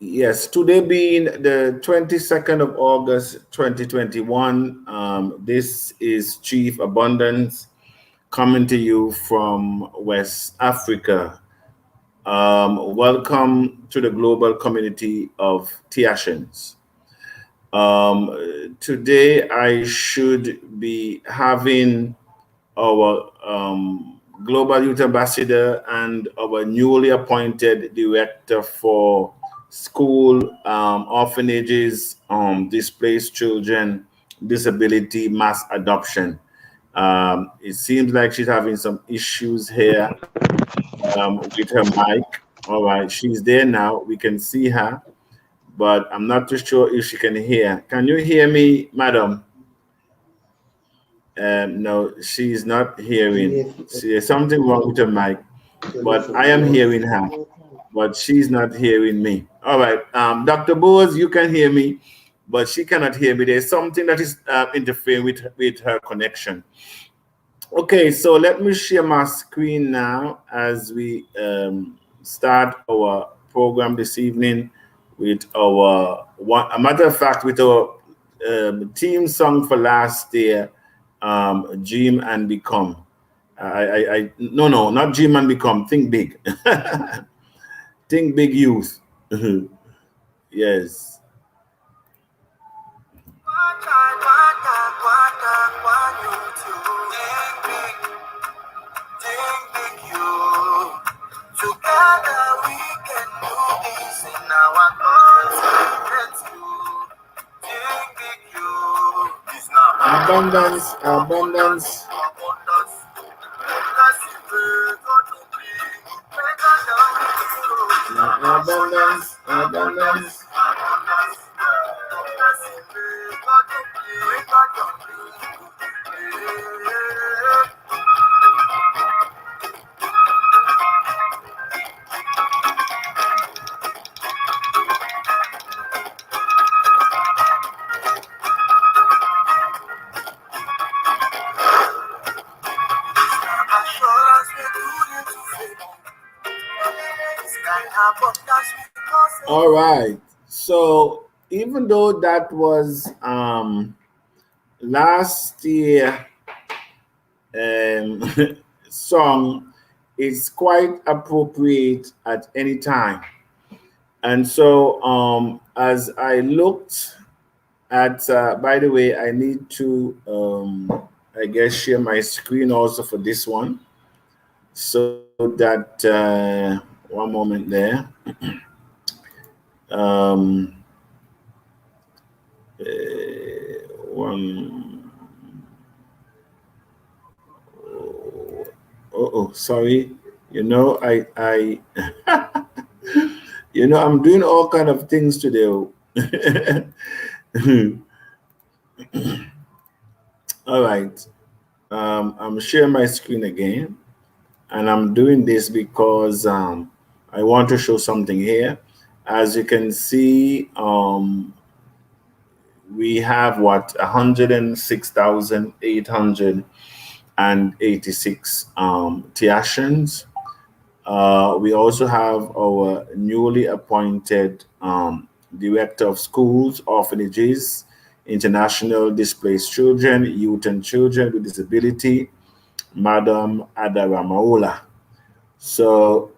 Yes, today being the 22nd of August 2021, this is Chief Abundance coming to you from West Africa. Welcome to the global community of TACIANS. Today, I should be having our Global Youth Ambassador and our newly appointed Director for School, Orphanages, Displaced Children, Disability, Mass Adoption. It seems like she's having some issues here with her mic. All right, she's there now. We can see her, but I'm not too sure if she can hear. Can you hear me, madam? No, she's not hearing. There's something wrong with her mic, but I am hearing her, but she's not hearing me. All right, Dr. Bose, you can hear me, but she cannot hear me. There's something that is interfering with her connection. Okay, so let me share my screen now as we start our program this evening with our one. A matter of fact, with our theme song for last year, Dream and Become. No, not Dream and Become. Think big. Think big, youth. Yes. Together we can do this in our continent. Think big, you. Abundance, abundance. Abundance, abundance. All right. So even though that was last year song, it's quite appropriate at any time. And so as I looked at, by the way, I need to I guess share my screen also for this one, so that one moment there. Um, one. Oh, sorry. You know, I'm doing all kind of things today. All right. I'm sharing my screen again, and I'm doing this because I want to show something here. As you can see, we have what 106,886 Tiashans. We also have our newly appointed Director of Schools, Orphanages, International Displaced Children, Youth and Children with Disability, Madam Adara Maula. So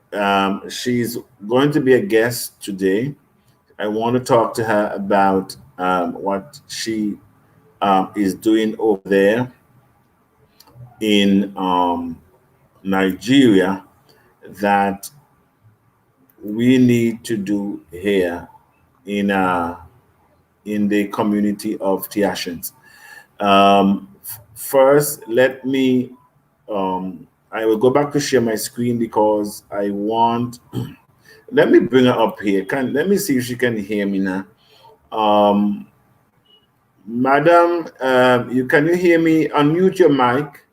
she's going to be a guest today. I want to talk to her about what she is doing over there in Nigeria that we need to do here in the community of Tiashans. First, let me I will go back to share my screen because I want. Let me bring her up here. Let me see if she can hear me now. Um, Madam, you hear me? Unmute your mic.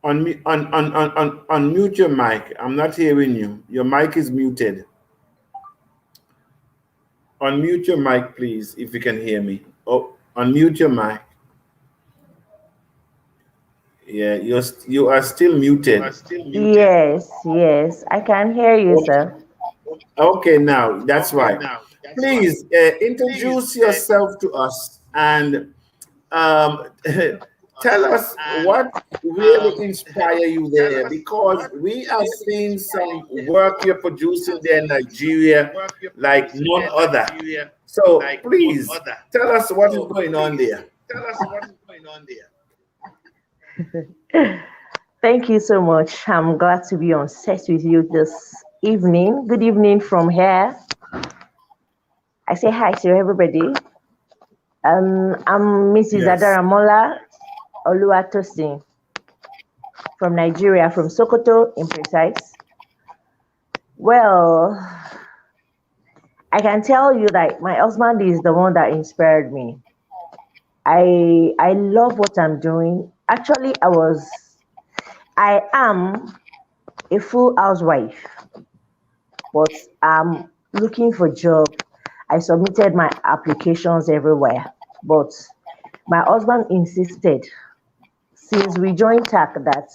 Unmute your mic. I'm not hearing you. Your mic is muted. Unmute your mic, please, if you can hear me. Oh, unmute your mic. Yeah, you are still muted. Yes, I can hear you, sir. Okay, now that's right. Please introduce yourself to us and tell us what really inspire you there, because we are seeing some work you're producing there in Nigeria like none other. So please tell us what is going on there. Thank you so much. I'm glad to be on set with you this evening. Good evening from here. I say hi to everybody. I'm Mrs. Yes. Adaramola Oluwatosin from Nigeria, from Sokoto in precise. Well, I can tell you that my husband is the one that inspired me. I love what I'm doing. Actually, I am a full housewife, but I'm looking for job. I submitted my applications everywhere, but my husband insisted, since we joined TACC, that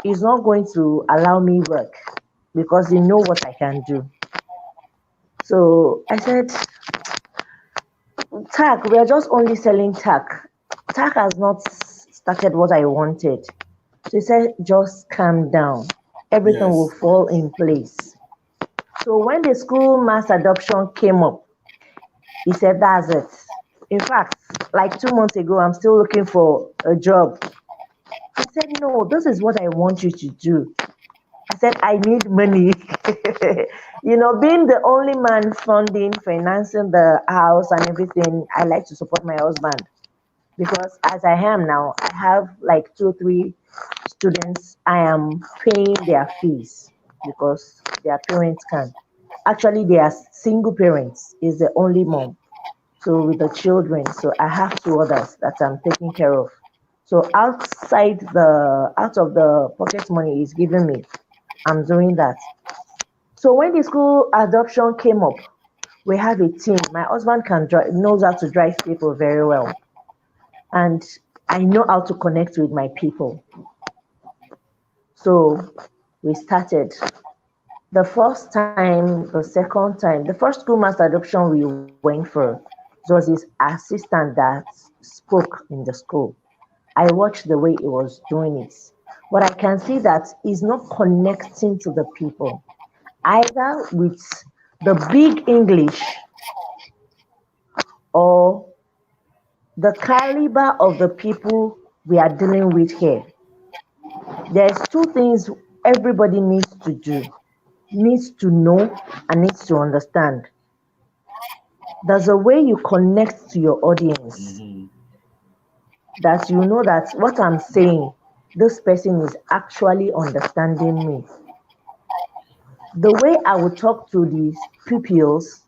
he's not going to allow me work because he know what I can do. So I said, TACC, we are just only selling TACC. TACC has not started what I wanted. So he said, just calm down. Everything will Yes. fall in place. So when the school mass adoption came up, he said, that's it. In fact, like 2 months ago, I'm still looking for a job. I said, no, this is what I want you to do. I said, I need money. Being the only man funding, financing the house and everything, I like to support my husband. Because as I am now, I have like 2 or 3 students. I am paying their fees because their parents can. Actually, they are single parents. Is the only mom. So with the children, so I have 2 others that I'm taking care of. So out of the pocket money he's giving me, I'm doing that. So when the school adoption came up, we have a team. My husband knows how to drive people very well, and I know how to connect with my people. So we started. The first time, the second time, the first school mass adoption we went for, it was his assistant that spoke in the school. I watched the way he was doing it. But I can see that he's not connecting to the people, either with the big English or the caliber of the people we are dealing with here. There's 2 things everybody needs to do, needs to know, and needs to understand. There's a way you connect to your audience, Mhm. that you know that what I'm saying, this person is actually understanding me. The way I would talk to these pupils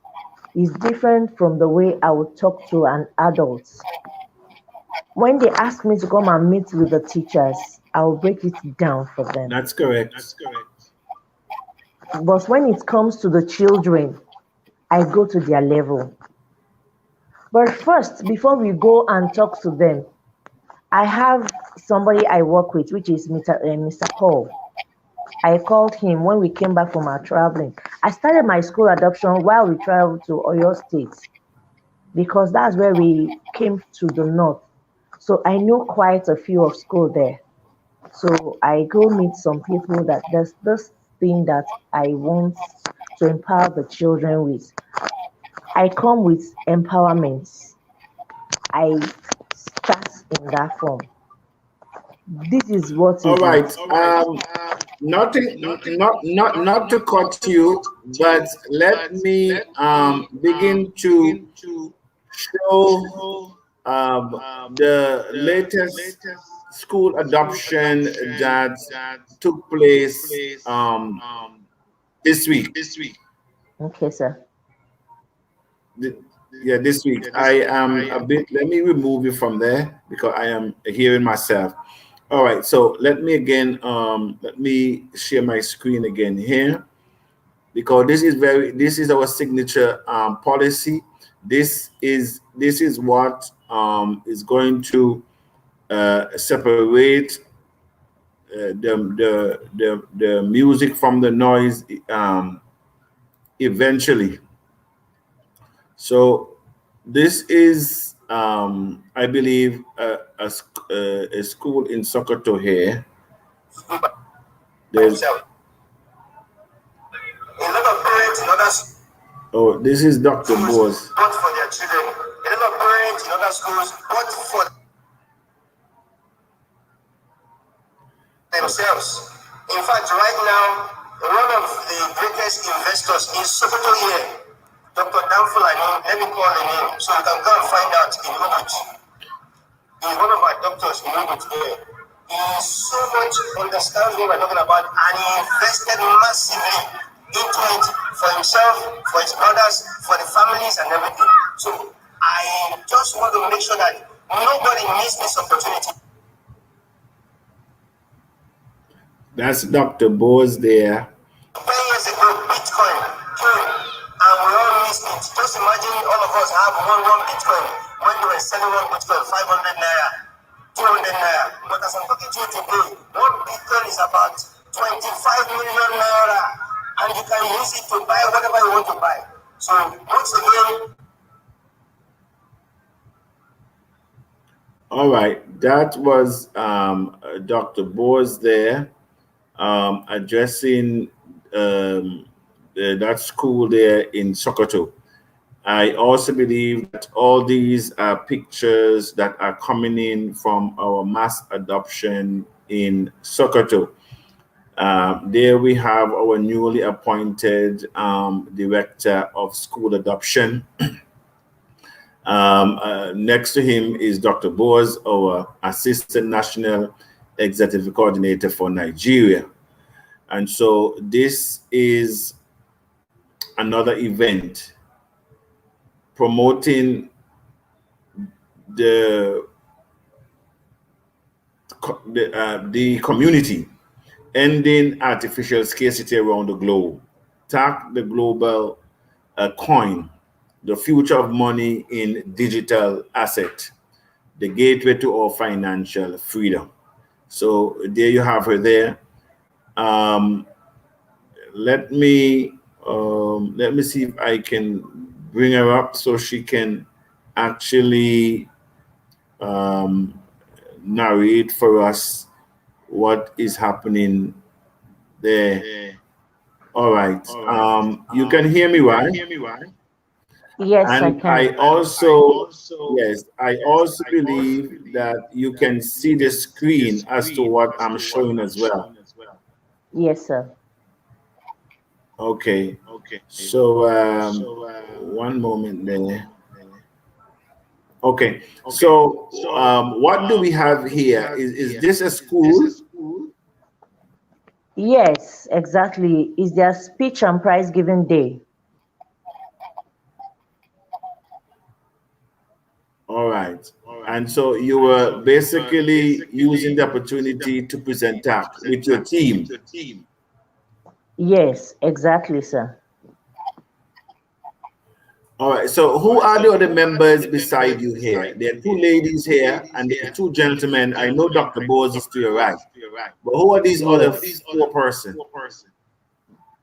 is different from the way I would talk to an adult. When they ask me to come and meet with the teachers, I'll break it down for them. That's correct. But when it comes to the children, I go to their level. But first, before we go and talk to them, I have somebody I work with, which is Mr. Paul. I called him when we came back from our traveling. I started my school adoption while we traveled to Oyo State because that's where we came to the north. So I know quite a few of school there. So I go meet some people that there's this thing that I want to empower the children with. I come with empowerment. I start in that form. This is what All is it. right. Not to cut you, but let me begin to show the latest school adoption that took place this week. Okay, sir. Th- Yeah, this week. I am a bit, let me remove you from there because I am hearing myself. All right, so let me share my screen again here because this is our signature policy. This is what is going to separate the music from the noise eventually. So this is, I believe, a school in Sokoto here. There's a lot of parents in other schools. Oh, this is Dr. Bose. Not for their children. A lot of parents in other schools, not for themselves. In fact, right now, one of the greatest investors in Sokoto here, Dr. Danfulani, let me call the name so you can go and find out in Ubud. He's one of our doctors in Ubud here. He so much understands what we're talking about, and he invested massively into it for himself, for his brothers, for the families and everything. So I just want to make sure that nobody misses this opportunity. That's Dr. Bose there. 10 years ago, Bitcoin came and we all missed it. Just imagine all of us have one Bitcoin when they were selling one Bitcoin, 500 naira, 200 naira. But as I'm talking to you today, one Bitcoin is about 25 million naira, and you can use it to buy whatever you want to buy. So once again, all right, that was Dr. Bose there. Addressing that school there in Sokoto. I also believe that all these are pictures that are coming in from our mass adoption in Sokoto. There we have our newly appointed director of school adoption. Next to him is Dr. Bose, our assistant national executive coordinator for Nigeria. And so this is another event promoting the community, ending artificial scarcity around the globe, TACC, the global coin, the future of money in digital asset, the gateway to all financial freedom. So there you have her there. Let me see if I can bring her up so she can actually narrate for us what is happening there. All right. You can hear me, right? Yes, and I can. I also believe that you can see the screen as to what I'm showing as well. Yes, sir. Okay. So one moment there. Okay. So what do we have here? Is this a school? Yes, exactly. It's their speech and prize giving day. All right. And so you were basically using the opportunity to present TACC with your team. Yes, exactly, sir. All right. So who are the other members beside you here? There are two ladies here and there are two gentlemen. I know Dr. Bose is to your right. But who are these other four persons?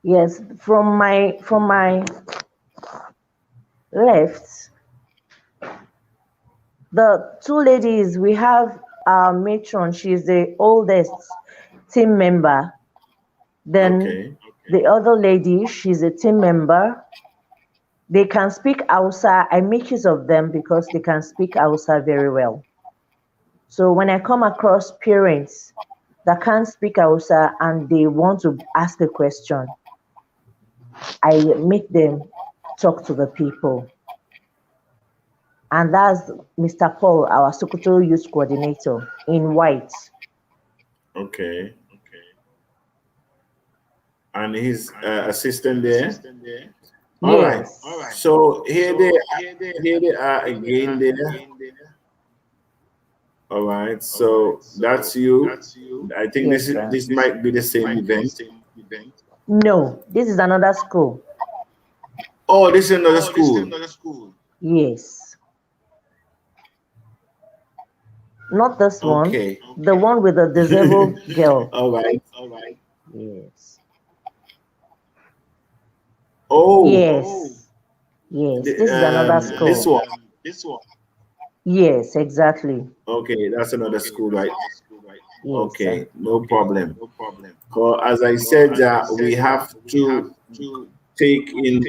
Yes, from my left, the two ladies, we have our matron. She's the oldest team member. Then the other lady, she's a team member. They can speak Hausa. I make use of them because they can speak Hausa very well. So when I come across parents that can't speak Hausa and they want to ask a question, I make them talk to the people. And that's Mr. Paul, our Sokoto Youth Coordinator in white. Okay. And his assistant there? All right. So here they are again there. All right. So that's you. I think Yes, this might be the same event. No, this is another school. Oh, this is another school. Yes. Not this one. The one with the disabled girl. All right. Yes. Oh, Yes. Yes. This is another this school. one. Yes, exactly. Okay, that's another school, right? Yes, sir. Okay, no problem. As I said, we have to take in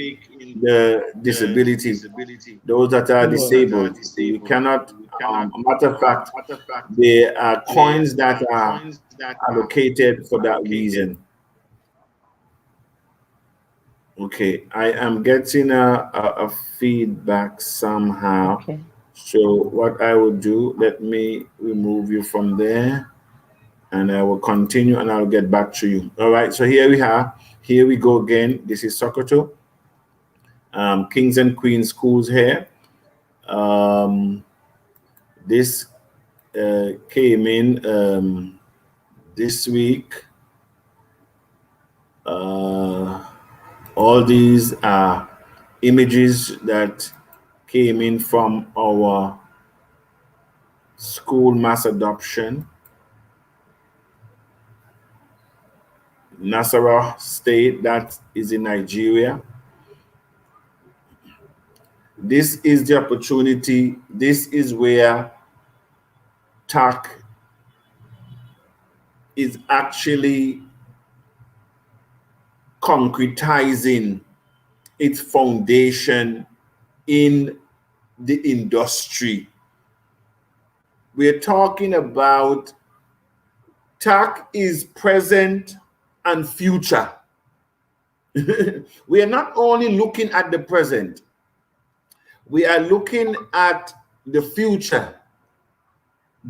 the disability, those that are disabled. We cannot, matter of fact, there are coins that are allocated for that reason. Okay, I am getting a feedback somehow. Okay. So what I will do, let me remove you from there and I will continue and I'll get back to you. All right, so here we are. Here we go again. This is Sokoto. Kings and Queens schools here. This came in this week. All these are images that came in from our school mass adoption. Nasarawa State, that is in Nigeria. This is the opportunity. This is where TACC is actually concretizing its foundation in the industry. We're talking about TACC is present and future. We are not only looking at the present, we are looking at the future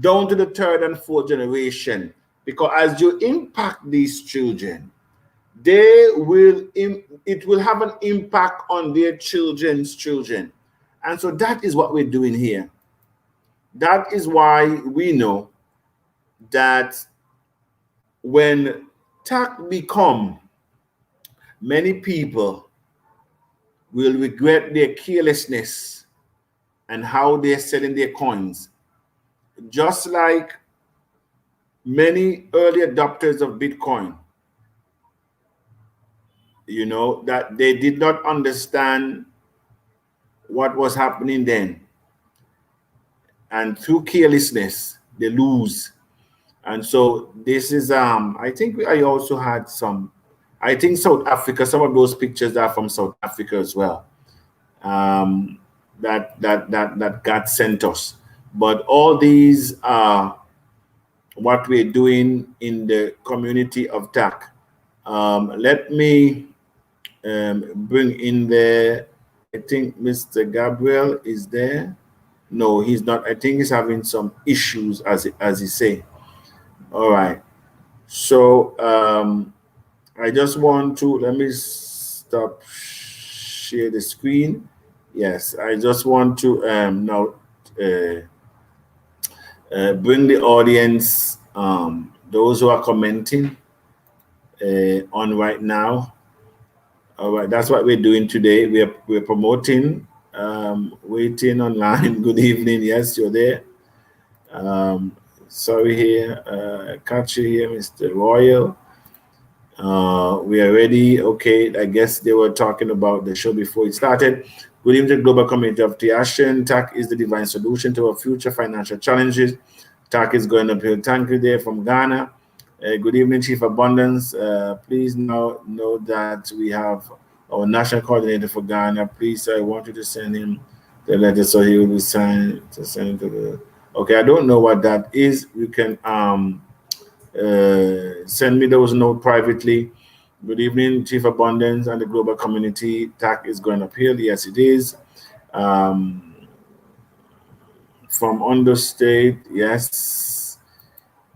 down to the third and fourth generation, because as you impact these children, it will have an impact on their children's children. And so that is what we're doing here. That is why we know that when TACC become, many people will regret their carelessness and how they're selling their coins. Just like many early adopters of Bitcoin, that they did not understand what was happening then. And through carelessness, they lose. And so this is, I think I also had I think South Africa, some of those pictures are from South Africa as well, that got sent us. But all these are what we're doing in the community of TACC. Let me bring in there, I think Mr. Gabriel is there. No, he's not. I think he's having some issues, as he say. All right. So I just want to, let me stop share the screen. Yes, I just want to now bring the audience, those who are commenting on right now. All right, that's what we're doing today. We're promoting, waiting online. Good evening. Yes, you're there. Sorry here, catch you here, Mr. Royal. We are ready. Okay, I guess they were talking about the show before it started. Good evening, the global community of TACIANS. TACC is the divine solution to our future financial challenges. TACC is going uphill. Thank you there from Ghana. Good evening, Chief Abundance. Please now know that we have our national coordinator for Ghana. Please, I want you to send him the letter so he will be signed to send it to the. Okay, I don't know what that is. You can send me those notes privately. Good evening, Chief Abundance and the global community. TACC is going uphill. Yes, it is. From understate, yes.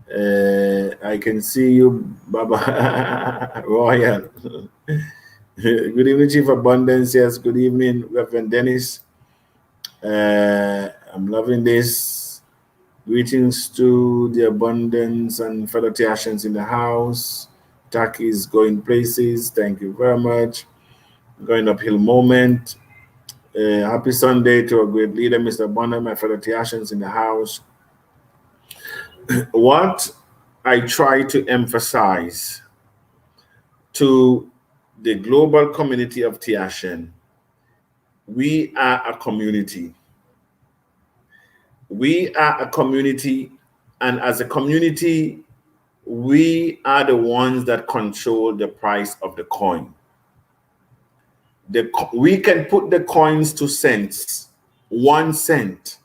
I can see you, Baba Royal. Good evening, Chief Abundance. Yes, good evening, Reverend Dennis. I'm loving this. Greetings to the abundance and fellow TACIANS in the house. TACC is going places. Thank you very much. Going uphill moment. Happy Sunday to a great leader, Mr. Bonner, my fellow TACIANS in the house. What I try to emphasize to the global community of TACIAN, we are a community. We are a community, and as a community, we are the ones that control the price of the coin. We can put the coins to cents, 1 cent,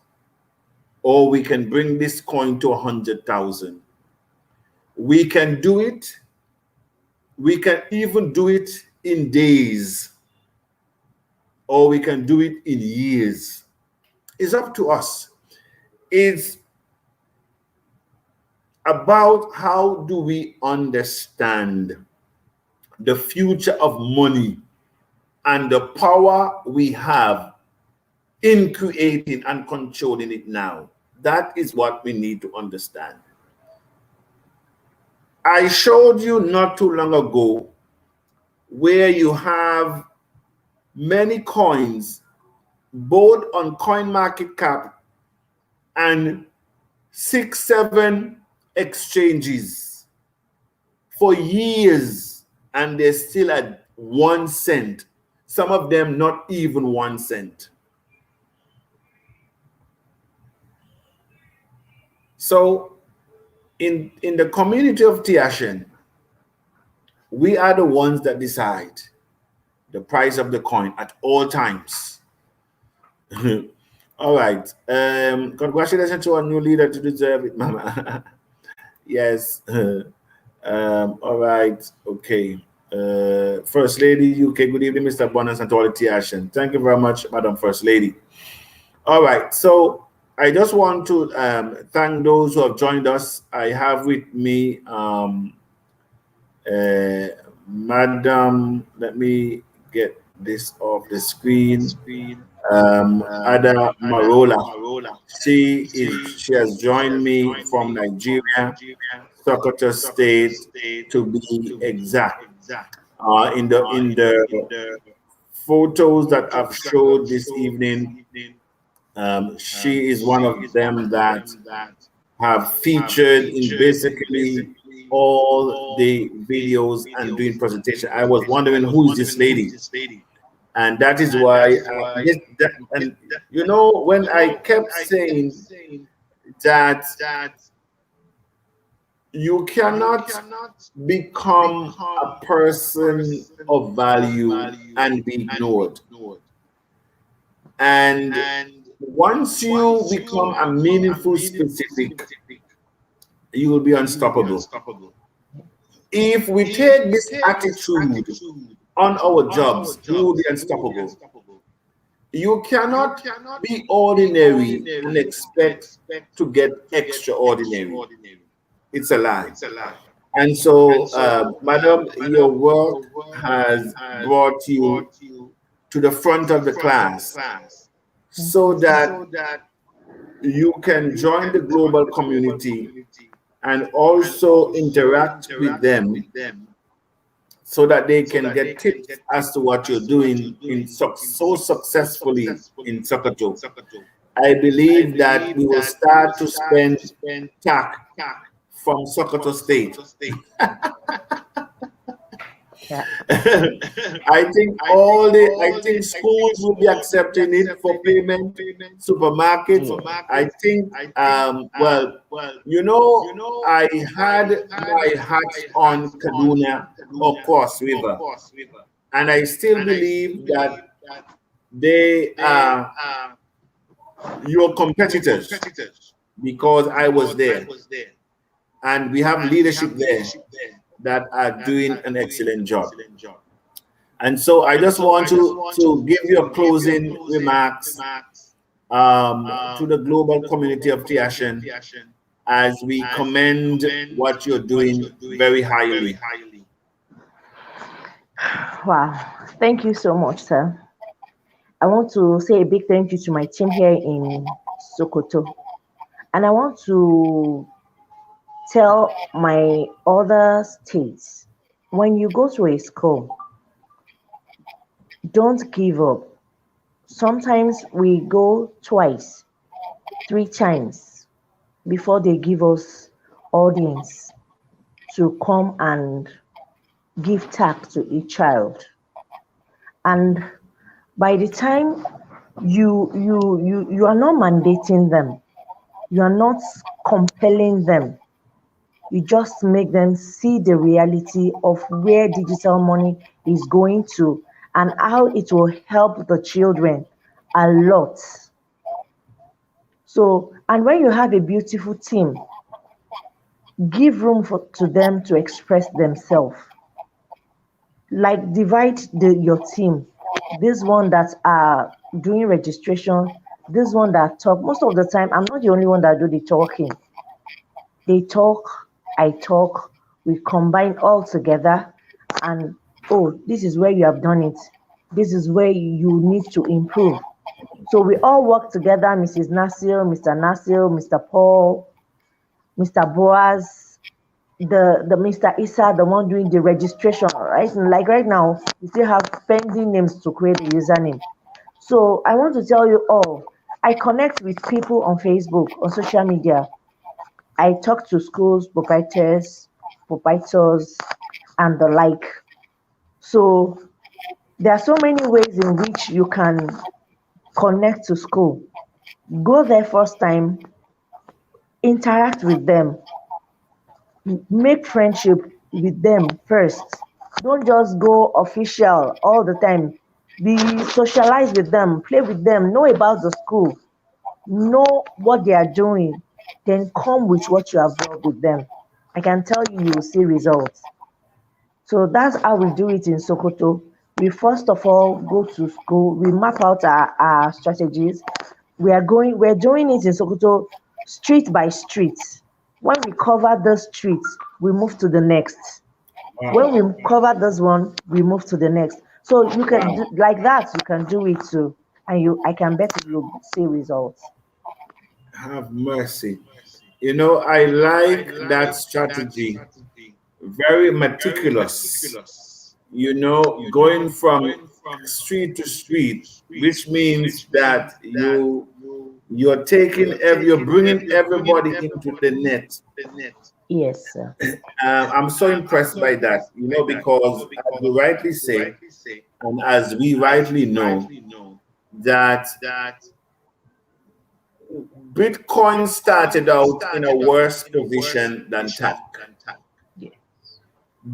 or we can bring this coin to 100,000. We can do it. We can even do it in days, or we can do it in years. It's up to us. It's about how do we understand the future of money and the power we have in creating and controlling it now. That is what we need to understand. I showed you not too long ago where you have many coins, both on CoinMarketCap and 6, 7 exchanges for years, and they're still at 1 cent. Some of them not even 1 cent. So in the community of TACIAN, we are the ones that decide the price of the coin at all times. All right. Congratulations to our new leader to deserve it, Mama. Yes. All right. Okay. First Lady UK, good evening, Mr. Abundance, and to all the TACIAN. Thank you very much, Madam First Lady. All right. So I just want to thank those who have joined us. I have with me Madam, let me get this off the screen. Ada Marola. She has joined me from Nigeria, Sokoto State, to be exact. In the photos that I've showed this evening, she is one of them that have featured in basically all the videos and doing presentation. I was wondering who is this lady, and that is why and you know, when I kept saying that you cannot become a person of value and be ignored, and once you become a meaningful specific, you will be unstoppable. If we take this attitude on our jobs, we will be unstoppable. You cannot be ordinary and expect to get extraordinary. It's a lie. And so, Madam, your work has brought you to the front of the class so that you can join the global community and also interact with them so that they can get tips as to what you're doing so successfully in Sokoto. I believe that we will start to spend TACC from Sokoto State. Yeah. I think schools will be accepting it for payment, supermarkets. I think well, you know, I had my hat on Kaduna or Cross River, and I still believe that they are your competitors because I was there, and we have leadership there that are doing an excellent job. And so I just want to give you a closing remarks to the global community of TACIAN as we commend what you're doing very highly. Wow. Thank you so much, sir. I want to say a big thank you to my team here in Sokoto. And I want to tell my other states, when you go to a school, don't give up. Sometimes we go twice, 3 times before they give us audience to come and give TACC to each child. And by the time you are not mandating them, you are not compelling them, you just make them see the reality of where digital money is going to and how it will help the children a lot. So, and when you have a beautiful team, give room to them to express themselves. Like divide your team. This one that are doing registration, this one that talk. Most of the time, I'm not the only one that do the talking. They talk, I talk, we combine all together, and oh, this is where you have done it. This is where you need to improve. So we all work together, Mrs. Nasir, Mr. Nasir, Mr. Paul, Mr. Boaz, the Mr. Issa, the one doing the registration, right? And like right now, we still have pending names to create a username. So I want to tell you all, I connect with people on Facebook, on social media. I talk to schools, proprietors, and the like. So there are so many ways in which you can connect to school. Go there first time, interact with them, make friendship with them first. Don't just go official all the time. Be socialize with them, play with them, know about the school, know what they are doing, then come with what you have brought with them. I can tell you, you will see results. So that's how we do it in Sokoto. We first of all go to school, we map out our strategies. We're doing it in Sokoto street by street. When we cover the streets, we move to the next. When we cover this one, we move to the next. So you can do like that, you can do it too. And I can bet you'll see results. Have mercy. You know, I like that strategy. Very meticulous. You know, going from street to street, which means that you're bringing everybody into the net. Yes, sir. I'm so impressed by that, you know, because as you rightly say, and as we rightly know, that Bitcoin started out in a worse position than TACC. Yeah.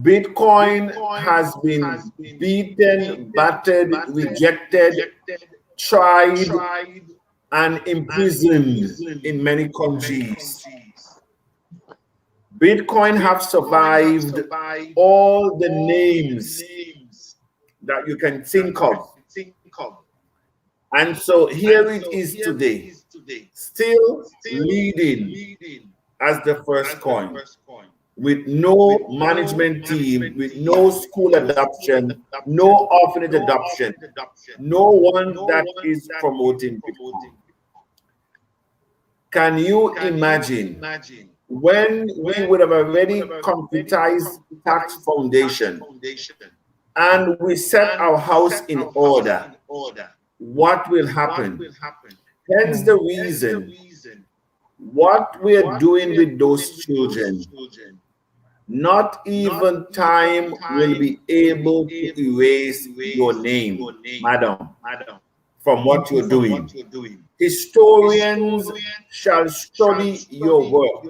Bitcoin has been beaten, battered, rejected, tried, and imprisoned in many countries. Bitcoin have survived all the names that you can think of. And so here it is today, still leading as the first coin, with no management team, with no school adoption, no orphanage adoption, no one that is promoting Bitcoin. Can you imagine when we would have already computerized tax foundation and we set our house in order? What will happen? Hence the reason what we're doing with those children, not even time will be able to erase your name, madam, from what you're doing. Historians shall study your work.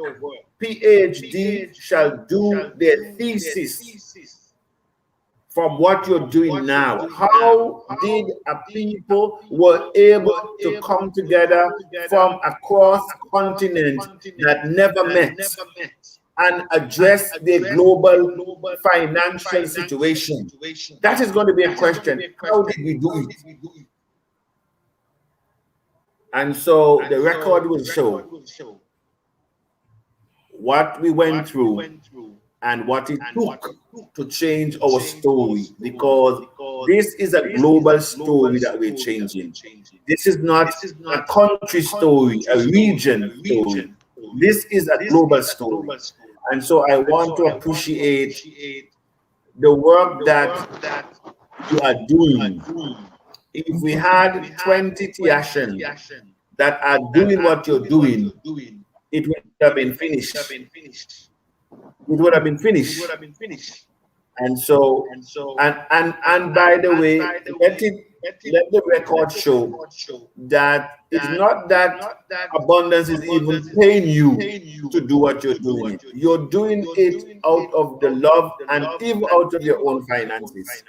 PhD shall do their thesis from what you're doing now. How did a people were able to come together from across continent that never met and address their global financial situation? That is going to be a question. How did we do it? And so the record will show what we went through and what it took to change our story, because this is a global story that we're changing. This is not a country story, a region story. This is a global story. And so I want to appreciate the work that you are doing. If we had 20 TACIANS that are doing what you're doing, it would have been finished. It would have been finished. And so, and by the way, let the record show that it's not that abundance is even paying you to do what you're doing it. You're doing it out of the love and even out of your own finances.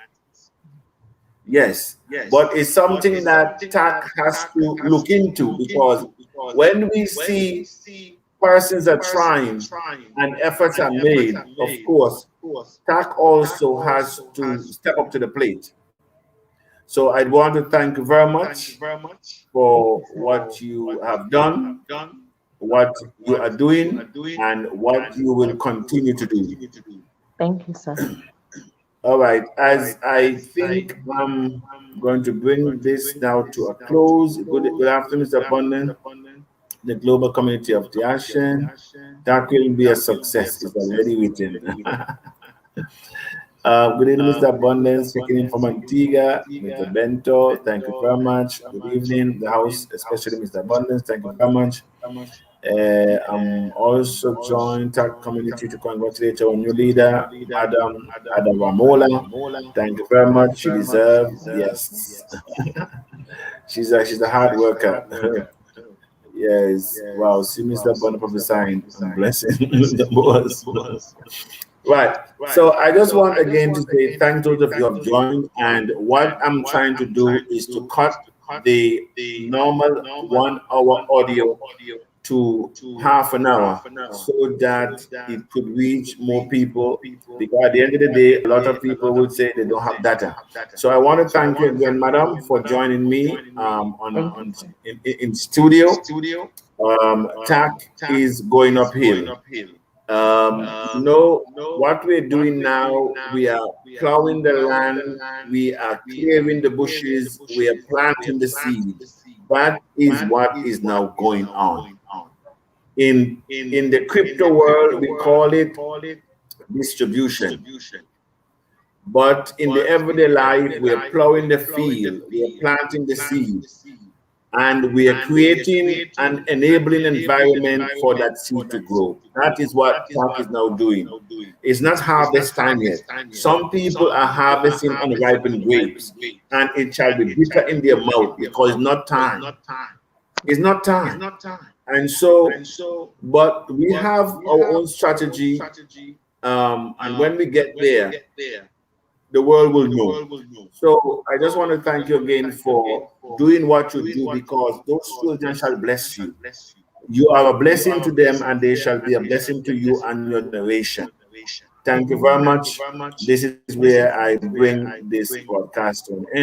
Yes, but it's something that TAC has to look into, because when we see persons are trying and efforts are made, of course, TAC also has to step up to the plate. So I'd want to thank you very much for Thank you, sir. what you have done, what you are doing, and what you will continue to do. Thank you, sir. All right, as I think I'm going to bring this now to a close. Good afternoon, Mr. Abundant, the global community of the Ocean. That will be a success. It's already written. Good evening, Mr. Abundance, checking in from Antigua. Mr. Bento, thank you very much. Good evening, the house, especially Mr. Abundance, thank you very much. I'm also joined TAC community to congratulate our new leader, Madam Adaramola. Thank you very much. She deserves, yes. she's a hard worker. Yes. Wow. See Mr. Bonner prophesying and blessing the boss. Right. So I just want again to say thank those of you who have joined. And what I'm trying to do is to cut the normal 1 hour audio to half an hour so that it could reach more people. Because at the end of the day, a lot of people would say they don't have data. So I want to thank you again, madam, for joining me in studio. TAC is going uphill. What we're doing now, we are plowing the land, we are clearing the bushes, we are planting the seed. That is what is now going on. In the crypto world, we call it distribution. But in the everyday life, we are plowing the field, we are planting the seed, and we are creating an enabling environment for that seed to grow. That is what TAC is now doing. It's not harvest time yet. Some people are harvesting unripened grapes, and it shall be bitter in their mouth because it's not time. It's not time. And so, but we have our own strategy, and when we get there, the world will know. So I just want to thank you again for doing what you do, because those children shall bless you. You are a blessing to them, and they shall be a blessing to you and your generation. Thank you very much. This is where I bring this broadcast to an end.